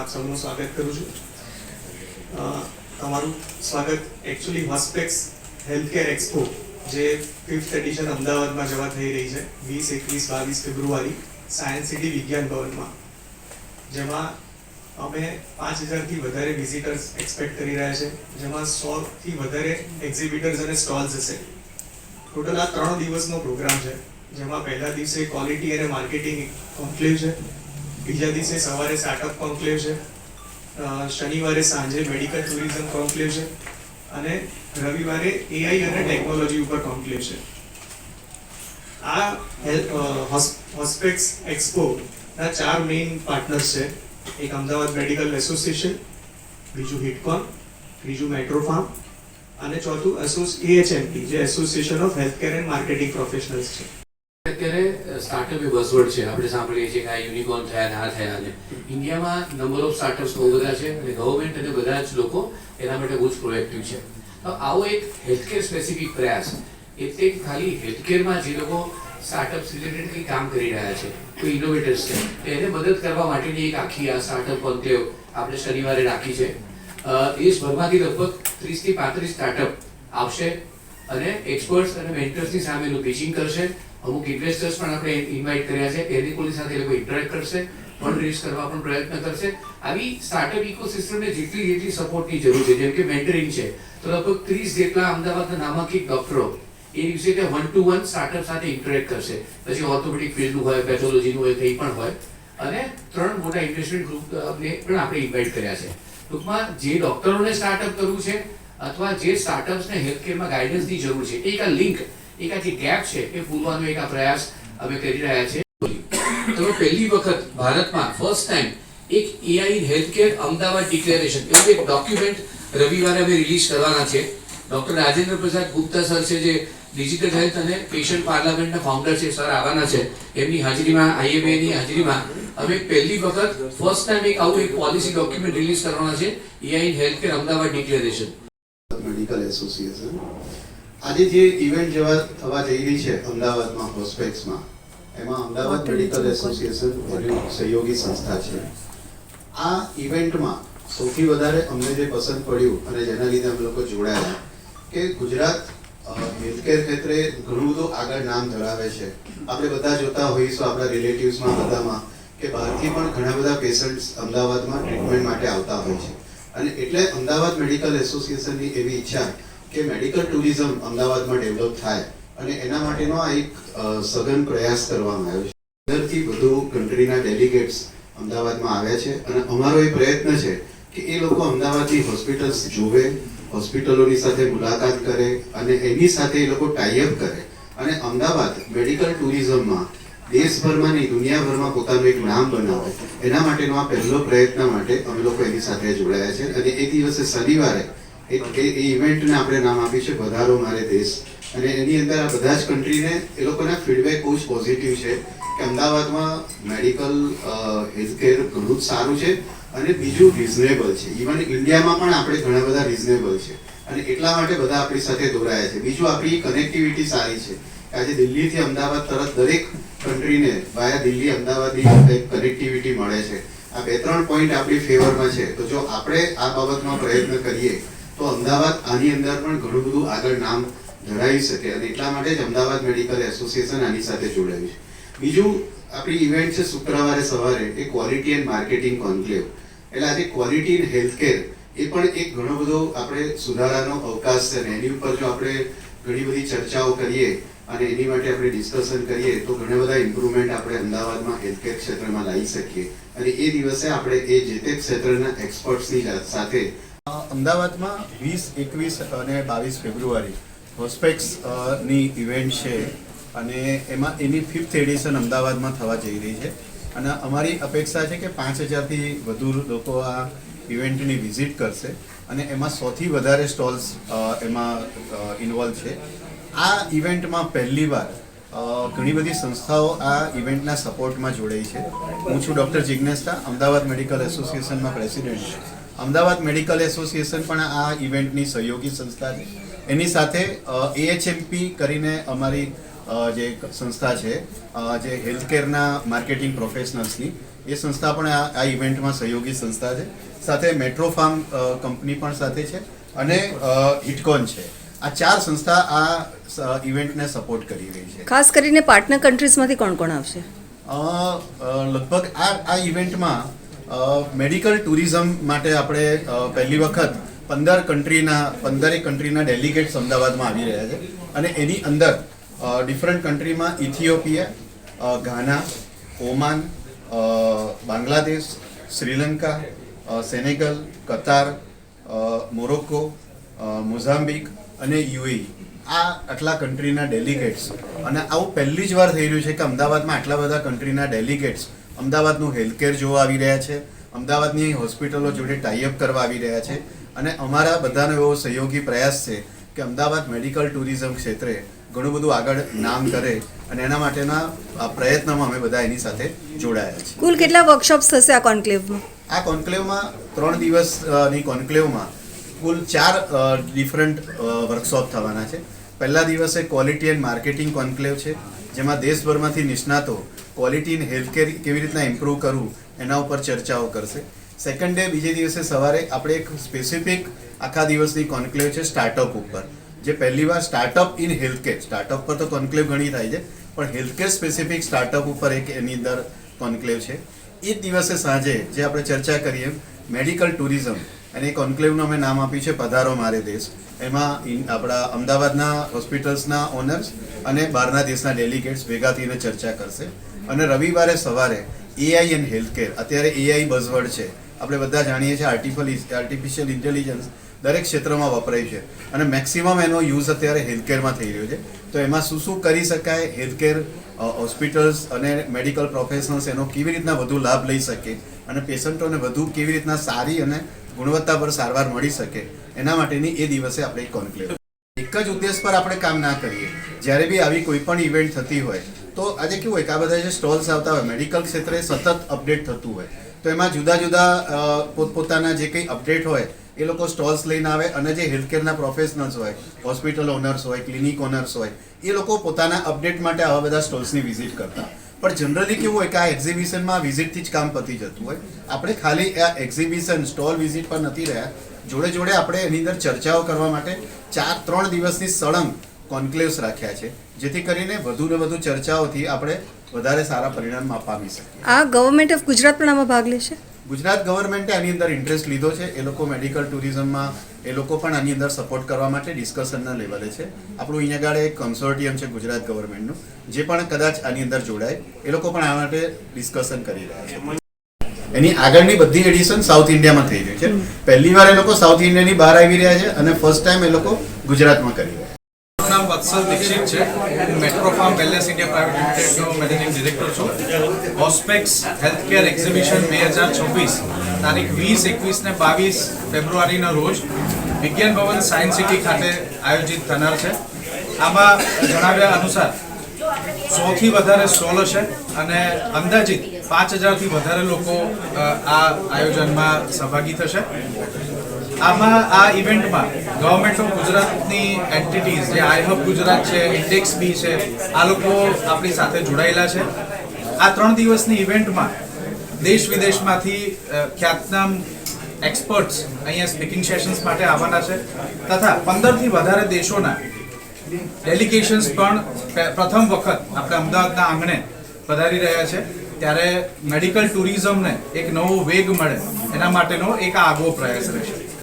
આપ સૌનું સ્વાગત કરું છું. તમારું સ્વાગત એકચ્યુઅલી હોસ્પેક્સ હેલ્થકેર એક્સપો જે 5th એડિશન અમદાવાદમાં જવા થઈ રહી છે 20, 21, 22 ફેબ્રુઆરી સાયન્સ સિટી વિજ્ઞાન ભવનમાં, જેમાં અમે 5000થી વધારે વિઝિટર્સ એક્સપેક્ટ કરી રહ્યા છે, જેમાં 100થી વધારે એક્ઝિબિટર્સ અને સ્ટોલ્સ હશે. ટોટલ આ 3 દિવસનો પ્રોગ્રામ છે, જેમાં પહેલા દિવસે ક્વોલિટી અને માર્કેટિંગ કોન્ક્લેવ છે, બીજા દિવસે સવારે સ્ટાર્ટઅપ કોન્ક્લેવ છે, શનિવારે સાંજે મેડિકલ ટુરિઝમ કોન્ક્લેવ છે અને રવિવારે એઆઈ અને ટેકનોલોજી ઉપર કોન્ક્લેવ છે. આ હોસ્પેક્સ એક્સપોના 4 મેઇન પાર્ટનર્સ છે. એક અમદાવાદ મેડિકલ એસોસિએશન, બીજું હિટકોન, ત્રીજું મેટ્રોફાર્મ અને ચોથું AHMP જે association of healthcare and marketing professionals છે. અત્યારે સ્ટાર્ટઅપ એ બઝવર્ડ છે. આપણે સાંભળીએ છીએ કે આ યુનિકોર્ન થયા ના થયા અને ઇન્ડિયામાં નંબર ઓફ સ્ટાર્ટઅપ્સ બહુ બધા છે અને ગવર્મેન્ટ અને બધા જ લોકો એના માટે બહુ જ પ્રોએક્ટિવ છે. તો આવો એક હેલ્થકેર સ્પેસિફિક પ્રયાસ એટલે ખાલી હેલ્થકેરમાં જે લોકો સ્ટાર્ટઅપ્સ રિલેટેડ કંઈ કામ કરી રહ્યા છે, કોઈ ઇનોવેટર્સ છે, એને મદદ કરવા માટેની એક આખી આ સ્ટાર્ટઅપ કોન્ક્લેવ આપણે શનિવારે રાખી છે. દેશભરમાંથી લગભગ 30થી 35 સ્ટાર્ટઅપ આવશે અને એક્સપર્ટ્સ અને મેન્ટર્સની સામેનું પિચિંગ કરશે. અમુક ઇન્વેસ્ટર્સ પણ આપણે ઇન્વાઇટ કર્યા છે, એની કોઈ સાથે એ લોકો ઇન્ટરેક્ટ કરશે, ફંડ રેઝ કરવા પણ પ્રયત્ન કરશે. આવી સ્ટાર્ટઅપ ઇકોસિસ્ટમને જેટલી સપોર્ટની જરૂર છે, જેમ કે મેન્ટરિંગ છે, તો લગભગ 30 જેટલા અમદાવાદના નામાંકિત ડોક્ટરો એ દિવસે તે 1-to-1 સ્ટાર્ટઅપ સાથે ઇન્ટરેક્ટ કરશે. પછી ઓર્થોપેડિક ફિલ્ડનું હોય, પેથોલોજીનું હોય, કંઈ પણ હોય. અને 3 મોટા ઇન્વેસ્ટમેન્ટ ગ્રુપને પણ આપણે ઇન્વાઇટ કર્યા છે. ટૂંકમાં જે ડોક્ટરોને સ્ટાર્ટઅપ કરવું છે અથવા જે સ્ટાર્ટઅપ્સને હેલ્થકેરમાં ગાઈડન્સની જરૂર છે, એક આ લિંક, એક આ જે ગેપ છે એ પૂરવાનો એક આ પ્રયાસ અમે કરી રહ્યા છીએ. તો પહેલી વખત ભારતમાં ફર્સ્ટ ટાઈમ એક એઆઈ હેલ્થકેર અમદાવાદ ડિક્લેરેશન એવું એક ડોક્યુમેન્ટ રવિવારે અમે રિલીઝ કરવાના છે. ડોક્ટર રાજેન્દ્ર પ્રસાદ ગુપ્તા સર છે, જે ડિજિટલ હેલ્થ અને પેશન્ટ પાર્લામેન્ટના ફાઉન્ડર છે, સર આવવાના છે. એમની હાજરીમાં, IMA ની હાજરીમાં અમે પહેલી વખત ફર્સ્ટ ટાઈમ એક આવું એક પોલિસી ડોક્યુમેન્ટ રિલીઝ કરવાના છે, AI healthcare Ahmedabad declaration. Medical association આજે જે ઇવેન્ટ જેવા થવા જઈ રહી છે અમદાવાદમાં હોસ્પેક્સમાં, એમાં અમદાવાદ મેડિકલ એસોસિએશન એની સહયોગી સંસ્થા છે. આ ઇવેન્ટમાં સૌથી વધારે અમને જે પસંદ પડ્યું અને જેના લીધે અમે લોકો જોડાયા કે ગુજરાત હેલ્થકેર ક્ષેત્રે ઘણું બધું આગળ નામ ધરાવે છે. આપણે બધા જોતા હોઈશું આપણા રિલેટિવ્સમાં બધામાં કે બહારથી પણ ઘણા બધા પેશન્ટ્સ અમદાવાદમાં ટ્રીટમેન્ટ માટે આવતા હોય છે. અને એટલે અમદાવાદ મેડિકલ એસોસિએશનની એવી ઈચ્છા કે મેડિકલ ટુરિઝમ અમદાવાદમાં ડેવલપ થાય અને એના માટેનો આ એક સઘન પ્રયાસ કરવામાં આવ્યો છે. 15થી વધુ કન્ટ્રીના ડેલિગેટ્સ અમદાવાદમાં આવ્યા છે અને અમારો એ પ્રયત્ન છે કે એ લોકો અમદાવાદની હોસ્પિટલ્સ જોવે, હોસ્પિટલોની સાથે મુલાકાત કરે અને એની સાથે એ લોકો ટાઈઅપ કરે અને અમદાવાદ મેડિકલ ટુરિઝમમાં દેશભરમાં નહીં દુનિયાભરમાં પોતાનું એક નામ બનાવે. એના માટેનો આ પહેલો પ્રયત્ન માટે અમે લોકો એની સાથે જોડાયા છે. અને એ દિવસે શનિવારે એ ઇવેન્ટને આપણે નામ આપ્યું છે વધારો મારે દેશ. અને એની અંદર આ બધા જ કન્ટ્રીને એ લોકોના ફીડબેક બહુ જ પોઝિટિવ છે કે અમદાવાદમાં મેડિકલ હેલ્થકેર ઘણું જ સારું છે અને બીજું રિઝનેબલ છે. ઇવન ઇન્ડિયામાં પણ આપણે ઘણા બધા રિઝનેબલ છે અને એટલા માટે બધા આપણી સાથે જોડાયા છે. બીજું આપણી કનેક્ટિવિટી સારી છે. આજે દિલ્હીથી અમદાવાદ તરત દરેક કન્ટ્રીને વાયા દિલ્હી અમદાવાદની કનેક્ટિવિટી મળે છે. આ 2-3 પોઈન્ટ આપણી ફેવરમાં છે. તો જો આપણે આ બાબતનો પ્રયત્ન કરીએ તો અમદાવાદ આની અંદર પણ ઘણું બધું આગળ નામ ધરાવી શકે અને એટલા માટે જ અમદાવાદ મેડિકલ એસોસિએશન આની સાથે જોડાયું છે. બીજું આપણી ઇવેન્ટ છે શુક્રવારે સવારે એ ક્વોલિટી એન્ડ માર્કેટિંગ કોન્ક્લેવ. એટલે આજે ક્વોલિટી ઇન હેલ્થકેર એ પણ એક ઘણો બધો આપણે સુધારાનો અવકાશ છે અને એની ઉપર જો આપણે ઘણી બધી ચર્ચાઓ કરીએ અને એની માટે આપણે ડિસ્કશન કરીએ તો ઘણા બધા ઇમ્પ્રુવમેન્ટ આપણે અમદાવાદમાં હેલ્થકેર ક્ષેત્રમાં લાવી શકીએ અને એ દિવસે આપણે એ જે તે ક્ષેત્રના એક્સપર્ટ્સની સાથે અમદાવાદમાં 20, 21 અને 22 ફેબ્રુઆરી હોસ્પેક્સ ની ઇવેન્ટ છે અને એમાં એની 5th એડિશન અમદાવાદમાં થવા જઈ રહી છે અને અમારી અપેક્ષા છે કે 5000થી વધુ લોકો આ ઇવેન્ટની વિઝિટ કરશે અને એમાં 100થી વધારે સ્ટોલ્સ એમાં ઇન્વોલ્વ છે. આ ઇવેન્ટમાં પહેલીવાર ઘણી બધી સંસ્થાઓ આ ઇવેન્ટના સપોર્ટમાં જોડાઈ છે. હું છું ડૉક્ટર જિજ્ઞેશ શાહ, અમદાવાદ મેડિકલ એસોસિએશનમાં પ્રેસિડેન્ટ છું. અમદાવાદ મેડિકલ એસોસિએશન પણ આ ઇવેન્ટની સહયોગી સંસ્થા છે. એની સાથે AHMP કરીને અમારી જે સંસ્થા છે જે હેલ્થકેરના માર્કેટિંગ પ્રોફેશનલ્સની, એ સંસ્થા પણ આ ઇવેન્ટમાં સહયોગી સંસ્થા છે. સાથે મેટ્રોફાર્મ કંપની પણ સાથે છે અને હિટકોન છે. આ 4 સંસ્થા આ ઇવેન્ટને સપોર્ટ કરી રહી છે. ખાસ કરીને પાર્ટનર કન્ટ્રીઝમાંથી કોણ કોણ આવશે? લગભગ આ ઇવેન્ટમાં મેડિકલ ટુરિઝમ માટે આપણે પહેલી વખત 15 કન્ટ્રીના ડેલિગેટ્સ અમદાવાદમાં આવી રહ્યા છે અને એની અંદર ડિફરન્ટ કન્ટ્રીમાં ઇથિયોપિયા, ઘાના, ઓમાન, બાંગ્લાદેશ, શ્રીલંકા, સેનેગલ, કતાર, મોરોક્કો, મોઝામ્બિક અને યુએઈ, આ આટલા કન્ટ્રીના ડેલિગેટ્સ. અને આવું પહેલી જ વાર થઈ રહ્યું છે કે અમદાવાદમાં આટલા બધા કન્ટ્રીના ડેલિગેટ્સ અમદાવાદનું હેલ્થકેર જોવા આવી રહ્યા છે, અમદાવાદની હોસ્પિટલો જોડે ટાઈઅપ કરવા આવી રહ્યા છે. અને અમારા બધાનો એવો સહયોગી પ્રયાસ છે કે અમદાવાદ મેડિકલ ટુરિઝમ ક્ષેત્રે ઘણું બધું આગળ નામ કરે અને એના માટેના પ્રયત્નમાં અમે બધા એની સાથે જોડાયા છીએ. કુલ કેટલા વર્કશોપ્સ થશે આ કોન્ક્લેવમાં? આ કોન્ક્લેવમાં 3 દિવસની કોન્ક્લેવમાં કુલ 4 ડિફરન્ટ વર્કશોપ થવાના છે. પહેલા દિવસે ક્વોલિટી એન્ડ માર્કેટિંગ કોન્ક્લેવ છે, જેમાં દેશભરમાંથી નિષ્ણાતો ક્વોલિટી ઇન હેલ્થકેર કેવી રીતના ઇમ્પ્રૂવ કરવું એના ઉપર ચર્ચાઓ કરશે. સેકન્ડ ડે, બીજે દિવસે સવારે આપણે એક સ્પેસિફિક આખા દિવસની કોન્ક્લેવ છે સ્ટાર્ટઅપ ઉપર, જે પહેલીવાર સ્ટાર્ટઅપ ઇન હેલ્થકેર. સ્ટાર્ટઅપ પર તો કોન્ક્લેવ ઘણી થાય છે, પણ હેલ્થકેર સ્પેસિફિક સ્ટાર્ટઅપ ઉપર એક એની અંદર કોન્ક્લેવ છે. એ જ દિવસે સાંજે જે આપણે ચર્ચા કરીએ મેડિકલ ટુરિઝમ, અને એ કોન્ક્લેવનું અમે નામ આપ્યું છે પધારો મારે દેશ. એમાં આપણા અમદાવાદના હોસ્પિટલ્સના ઓનર્સ અને બહારના દેશના ડેલિગેટ્સ ભેગા થઈને ચર્ચા કરશે. અને રવિવારે સવારે એઆઈ એન્ડ હેલ્થકેર, અત્યારે એઆઈ બઝવર્ડ છે, આપણે બધા જાણીએ છીએ આર્ટિફિશિયલ ઇન્ટેલિજન્સ દરેક ક્ષેત્રમાં વપરાય છે અને મેક્સિમમ એનો યુઝ અત્યારે હેલ્થકેરમાં થઈ રહ્યો છે. તો એમાં શું કરી શકાય, હેલ્થકેર હોસ્પિટલ્સ અને મેડિકલ પ્રોફેશનલ્સ એનો કેવી રીતના વધુ લાભ લઈ શકે અને પેશન્ટોને વધુ કેવી રીતના સારી અને ગુણવત્તાભર સારવાર મળી શકે, એના માટેની એ દિવસે આપણે કોન્ક્લેવ. એક જ ઉદ્દેશ પર આપણે કામ ના કરીએ. જ્યારે બી આવી કોઈ પણ ઇવેન્ટ થતી હોય તો આજે કેવું હોય કે આ બધા જે સ્ટોલ્સ આવતા હોય, મેડિકલ ક્ષેત્રે સતત અપડેટ થતું હોય, તો એમાં જુદા જુદા પોતપોતાના જે કંઈ અપડેટ હોય એ લોકો સ્ટોલ્સ લઈને આવે અને જે હેલ્થકેરના પ્રોફેશનલ્સ હોય, હોસ્પિટલ ઓનર્સ હોય, ક્લિનિક ઓનર્સ હોય, એ લોકો પોતાના અપડેટ માટે આવા બધા સ્ટોલ્સની વિઝિટ કરતા. પણ જનરલી કેવું હોય કે આ એક્ઝિબિશનમાં વિઝિટથી જ કામ પતી જતું હોય. આપણે ખાલી આ એક્ઝિબિશન સ્ટોલ વિઝિટ પર નથી રહ્યા, જોડે જોડે આપણે એની અંદર ચર્ચાઓ કરવા માટે 3 દિવસની સળંગ કોન્ક્લેવ્સ રાખ્યા છે, જેથી કરીને વધુ ને વધુ ચર્ચાઓથી આપણે વધારે સારા પરિણામ પામી શકીએ. આ ગવર્મેન્ટ ઓફ ગુજરાત પણ આમાં ભાગ લેશે? ગુજરાત ગવર્મેન્ટે આની અંદર ઇન્ટરેસ્ટ લીધો છે. એ લોકો મેડિકલ ટુરિઝમમાં એ લોકો પણ આની અંદર સપોર્ટ કરવા માટે ડિસ્કશનના લેવલે છે. આપણું અહીંયા આગળ એક કન્સોર્ટિયમ છે ગુજરાત ગવર્મેન્ટનું, જે પણ કદાચ આની અંદર જોડાય, એ લોકો પણ આ માટે ડિસ્કશન કરી રહ્યા છે. એની આગળની બધી એડિશન સાઉથ ઇન્ડિયામાં થઈ રહી છે. પહેલી વાર એ લોકો સાઉથ ઇન્ડિયાની બહાર આવી રહ્યા છે અને ફર્સ્ટ ટાઈમ એ લોકો ગુજરાતમાં કરી રહ્યા છે. મારું નામ વત્સલ દીક્ષિત છે. હું મેટ્રોફાર્મ વેલનેસ ઇન્ડિયા પ્રાઇવેટ લિમિટેડનો મેનેજિંગ ડિરેક્ટર છું. હોસ્પેક્સ હેલ્થકેર એક્ઝિબિશન 2026 તારીખ 20, 21 ને 22 ફેબ્રુઆરીના રોજ વિજ્ઞાન ભવન સાયન્સ સિટી ખાતે આયોજિત થનાર છે. આમાં જણાવ્યા અનુસાર 100થી વધારે સ્ટોલ હશે અને અંદાજિત 5000થી વધારે લોકો આ આયોજનમાં સહભાગી થશે. આમાં આ ઇવેન્ટમાં ગવર્મેન્ટ ઓફ ગુજરાતની એન્ટિટીઝ જે આઈહબ ગુજરાત છે, ઇન્ડેક્સ બી છે, આ લોકો આપણી સાથે જોડાયેલા છે. આ 3 દિવસની ઇવેન્ટમાં દેશ વિદેશમાંથી ખ્યાતનામ એક્સપર્ટ્સ અહીંયા સ્પીકિંગ સેશન્સ માટે આવવાના છે તથા 15થી વધારે દેશોના ડેલિગેશન્સ પણ પ્રથમ વખત આપણે અમદાવાદના આંગણે પધારી રહ્યા છે. ત્યારે મેડિકલ ટુરિઝમને એક નવો વેગ મળે એના માટેનો એક આગવો પ્રયાસ રહેશે.